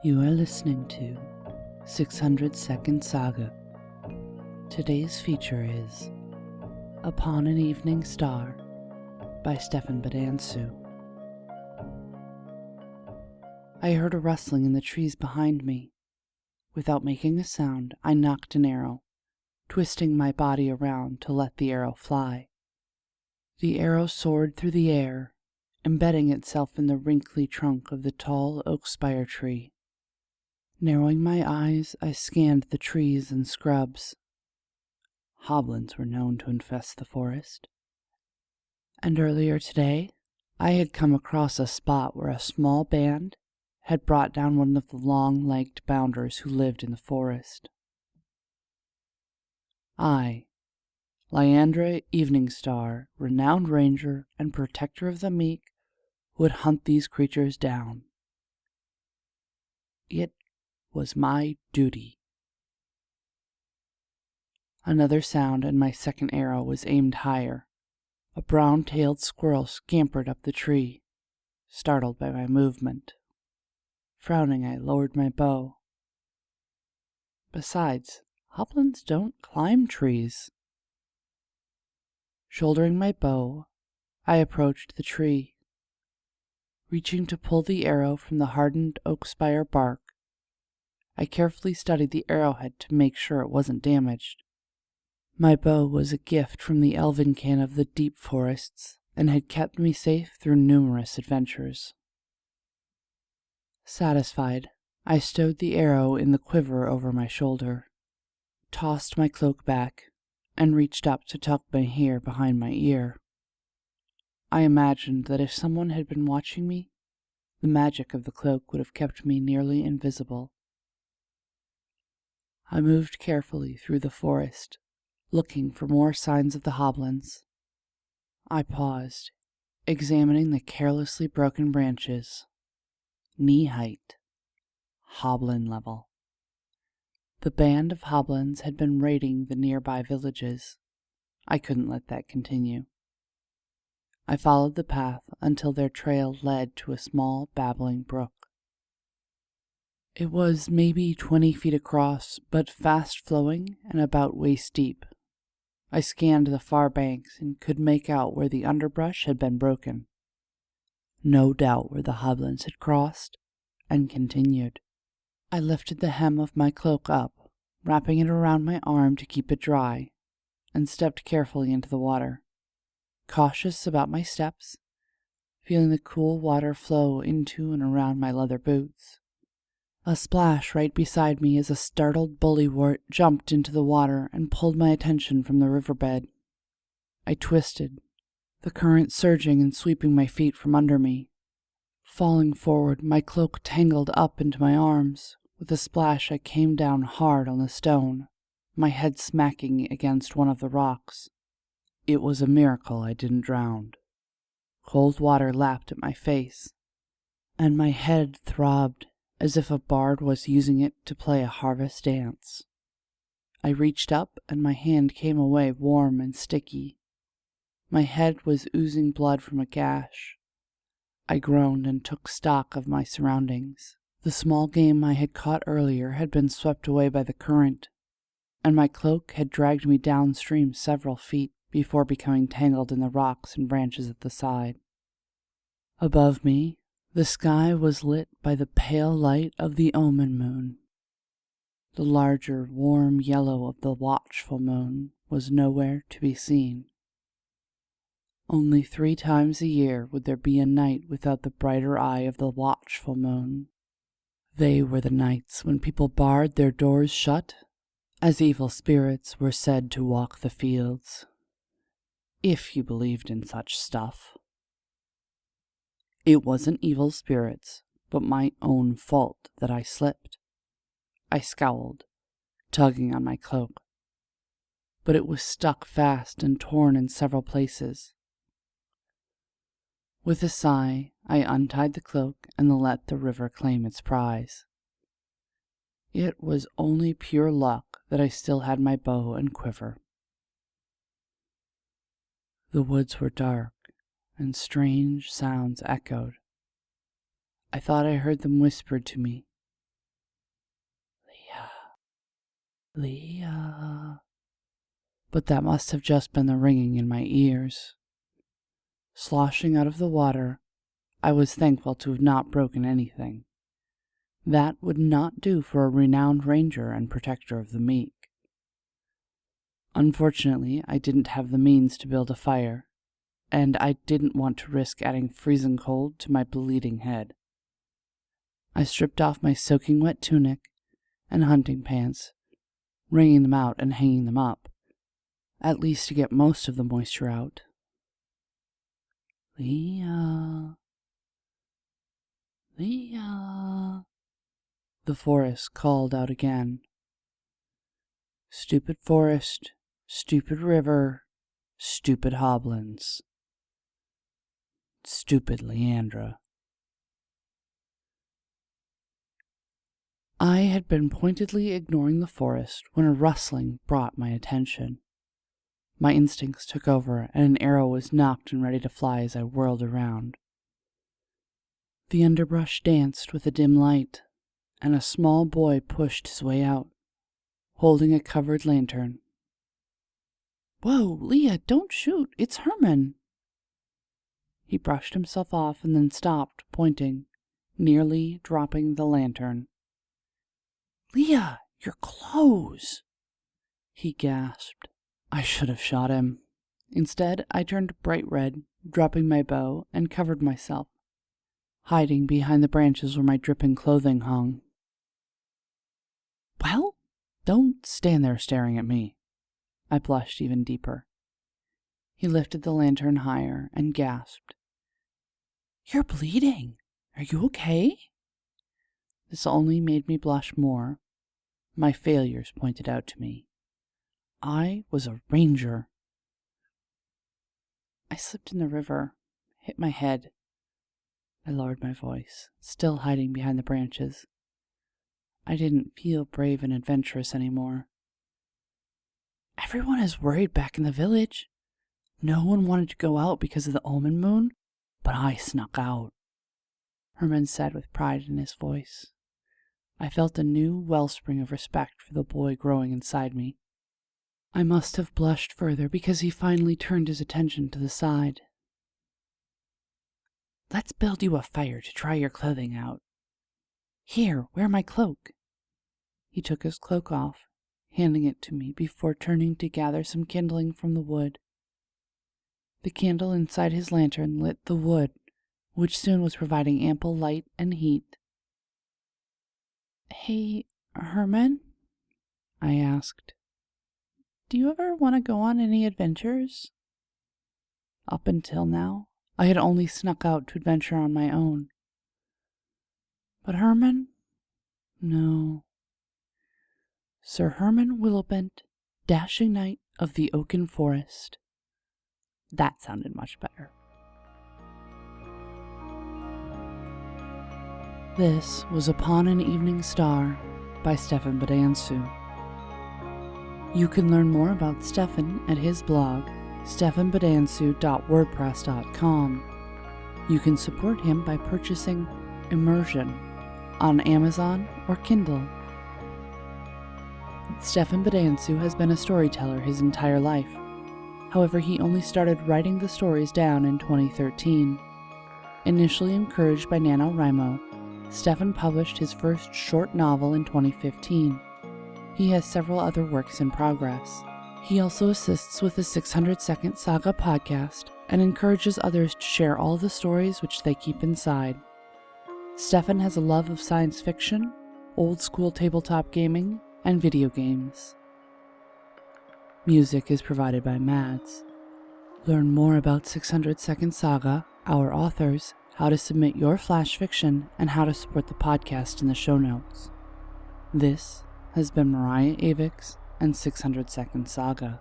You are listening to 600 Saga. Today's feature is Upon an Evening Star by Stefan Bedansu. I heard a rustling in the trees behind me. Without making a sound, I nocked an arrow, twisting my body around to let the arrow fly. The arrow soared through the air, embedding itself in the wrinkly trunk of the tall oak spire tree. Narrowing my eyes, I scanned the trees and scrubs. Hoblins were known to infest the forest. And earlier today, I had come across a spot where a small band had brought down one of the long-legged bounders who lived in the forest. I, Lyandra Eveningstar, renowned ranger and protector of the meek, would hunt these creatures down. It was my duty. Another sound, and my second arrow was aimed higher. A brown-tailed squirrel scampered up the tree, startled by my movement. Frowning, I lowered my bow. Besides, hoblins don't climb trees. Shouldering my bow, I approached the tree. Reaching to pull the arrow from the hardened oak spire bark, I carefully studied the arrowhead to make sure it wasn't damaged. My bow was a gift from the elvenkin of the deep forests and had kept me safe through numerous adventures. Satisfied, I stowed the arrow in the quiver over my shoulder, tossed my cloak back, and reached up to tuck my hair behind my ear. I imagined that if someone had been watching me, the magic of the cloak would have kept me nearly invisible. I moved carefully through the forest, looking for more signs of the hoblins. I paused, examining the carelessly broken branches. Knee-height. Hoblin level. The band of hoblins had been raiding the nearby villages. I couldn't let that continue. I followed the path until their trail led to a small, babbling brook. It was maybe 20 feet across, but fast-flowing and about waist deep. I scanned the far banks and could make out where the underbrush had been broken. No doubt where the hoblins had crossed and continued. I lifted the hem of my cloak up, wrapping it around my arm to keep it dry, and stepped carefully into the water, cautious about my steps, feeling the cool water flow into and around my leather boots. A splash right beside me as a startled bullywort jumped into the water and pulled my attention from the riverbed. I twisted, the current surging and sweeping my feet from under me. Falling forward, my cloak tangled up into my arms. With a splash, I came down hard on the stone, my head smacking against one of the rocks. It was a miracle I didn't drown. Cold water lapped at my face, and my head throbbed as if a bard was using it to play a harvest dance. I reached up, and my hand came away warm and sticky. My head was oozing blood from a gash. I groaned and took stock of my surroundings. The small game I had caught earlier had been swept away by the current, and my cloak had dragged me downstream several feet before becoming tangled in the rocks and branches at the side. Above me, the sky was lit by the pale light of the omen moon. The larger, warm yellow of the watchful moon was nowhere to be seen. Only 3 times a year would there be a night without the brighter eye of the watchful moon. They were the nights when people barred their doors shut, as evil spirits were said to walk the fields. If you believed in such stuff. It wasn't evil spirits, but my own fault that I slipped. I scowled, tugging on my cloak, but it was stuck fast and torn in several places. With a sigh, I untied the cloak and let the river claim its prize. It was only pure luck that I still had my bow and quiver. The woods were dark, and strange sounds echoed. I thought I heard them whispered to me, Leah. But that must have just been the ringing in my ears. Sloshing out of the water, I was thankful to have not broken anything. That would not do for a renowned ranger and protector of the meek. Unfortunately, I didn't have the means to build a fire, and I didn't want to risk adding freezing cold to my bleeding head. I stripped off my soaking wet tunic and hunting pants, wringing them out and hanging them up, at least to get most of the moisture out. Leah. Leah. The forest called out again. Stupid forest, stupid river, stupid hoblins. Stupid Leandra. I had been pointedly ignoring the forest when a rustling brought my attention. My instincts took over, and an arrow was knocked and ready to fly as I whirled around. The underbrush danced with a dim light, and a small boy pushed his way out, holding a covered lantern. "Whoa, Leah, don't shoot! It's Herman!" He brushed himself off and then stopped, pointing, nearly dropping the lantern. "Leah, your clothes!" he gasped. I should have shot him. Instead, I turned bright red, dropping my bow, and covered myself, hiding behind the branches where my dripping clothing hung. "Well, don't stand there staring at me." I blushed even deeper. He lifted the lantern higher and gasped. "You're bleeding. Are you okay?" This only made me blush more. My failures pointed out to me. I was a ranger. I slipped in the river, hit my head. I lowered my voice, still hiding behind the branches. I didn't feel brave and adventurous anymore. "Everyone is worried back in the village. No one wanted to go out because of the omen moon, but I snuck out," Herman said with pride in his voice. I felt a new wellspring of respect for the boy growing inside me. I must have blushed further because he finally turned his attention to the side. "Let's build you a fire to dry your clothing out. Here, wear my cloak." He took his cloak off, handing it to me before turning to gather some kindling from the wood. The candle inside his lantern lit the wood, which soon was providing ample light and heat. "Hey, Herman?" I asked. "Do you ever want to go on any adventures?" Up until now, I had only snuck out to adventure on my own. But Herman? No. Sir Herman Willowbent, dashing knight of the Oaken Forest. That sounded much better. This was Upon an Evening Star by Stefan Bedansu. You can learn more about Stefan at his blog, stefanbedansu.wordpress.com. You can support him by purchasing Immersion on Amazon or Kindle. Stefan Bedansu has been a storyteller his entire life. However, he only started writing the stories down in 2013. Initially encouraged by NaNoWriMo, Stefan published his first short novel in 2015. He has several other works in progress. He also assists with the 600 Saga podcast and encourages others to share all the stories which they keep inside. Stefan has a love of science fiction, old-school tabletop gaming, and video games. Music is provided by Mads. Learn more about 600 Saga, our authors, how to submit your flash fiction, and how to support the podcast in the show notes. This has been Mariah Avix and 600 Saga.